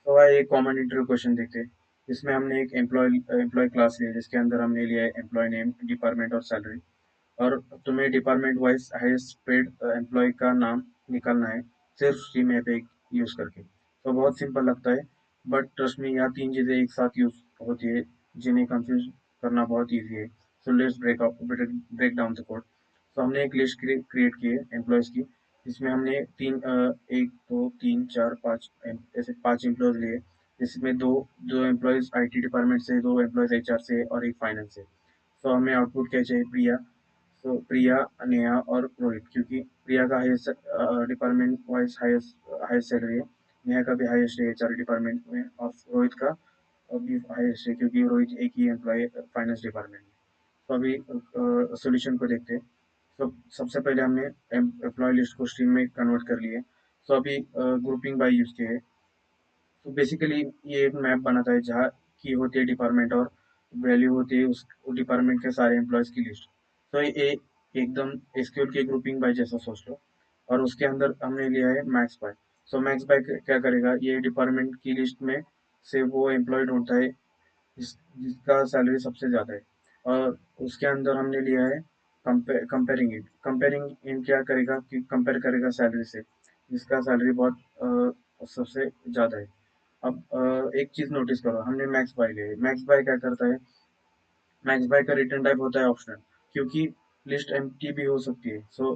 तो भाई एक कॉमन इंटरव्यू क्वेश्चन देखते हैं। इसमें हमने एक एम्प्लॉय क्लास लिया जिसके अंदर हमने लिया है एम्प्लॉय नेम, डिपार्टमेंट और सैलरी। और तुम्हें department wise highest paid employee का नाम निकालना है, सिर्फ सी मैप एक यूज करके। तो बहुत सिंपल लगता है, बट ट्रस्ट में यहाँ तीन चीजें एक साथ यूज होती है जिन्हें कंफ्यूज करना बहुत ईजी है। So let's break down the code. तो हमने एक लिस्ट क्रिएट की है एम्प्लॉयज की, जिसमें हमने एक दो तीन चार पाँच ऐसे पांच एम्प्लॉयज लिए, जिसमें दो दो एम्प्लॉयज आईटी डिपार्टमेंट से, दो एम्प्लॉयज एचआर से और एक फाइनेंस से। तो हमें आउटपुट क्या चाहिए? प्रिया। तो प्रिया, नेहा और रोहित, क्योंकि प्रिया का highest department wise highest salary है, नेहा का भी हाईएस्ट है एचआर डिपार्टमेंट में, और रोहित का भी हाईएस्ट है क्योंकि रोहित एक ही एम्प्लॉय है फाइनेंस डिपार्टमेंट में। तो अभी सॉल्यूशन को देखते हैं। तो सबसे पहले हमने एम्प्लॉय लिस्ट को स्ट्रीम में कन्वर्ट कर लिए। तो अभी ग्रुपिंग बाय यूज किए। तो बेसिकली ये एक मैप बनाता है जहाँ की होती है डिपार्टमेंट और वैल्यू होती है उस डिपार्टमेंट के सारे एम्प्लॉयज की लिस्ट। तो ये एकदम एसक्यूएल की ग्रुपिंग बाय जैसा सोच लो। और उसके अंदर हमने लिया है मैक्स बाय। सो मैक्स बाय क्या करेगा? ये डिपार्टमेंट की लिस्ट में से वो एम्प्लॉय ढूंढता है जिसका सैलरी सबसे ज़्यादा है। और उसके अंदर हमने लिया है कंपेयरिंग इन क्या करेगा कि कंपेयर करेगा सैलरी से जिसका सैलरी बहुत सबसे ज़्यादा है। अब एक चीज़ नोटिस करो, हमने मैक्स बाय लिया है। मैक्स बाय क्या करता है? मैक्स बाय का रिटर्न टाइप होता है ऑप्शनल, क्योंकि लिस्ट एम्प्टी भी हो सकती है। सो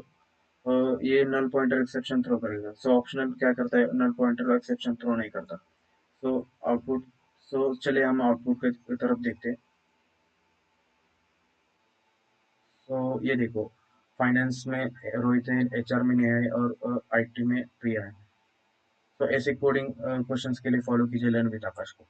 ये नल पॉइंटर एक्सेप्शन थ्रो करेगा। सो ऑप्शनल क्या करता है? नल पॉइंटर एक्सेप्शन थ्रो नहीं करता। सो आउटपुट सो चलिए हम आउटपुट की तरफ देखते हैं। तो ये देखो, फाइनेंस में रोहित है, एचआर में नेहा है और आईटी में प्रिया है। तो ऐसे कोडिंग क्वेश्चंस के लिए फॉलो कीजिए लर्न विद आकाश को।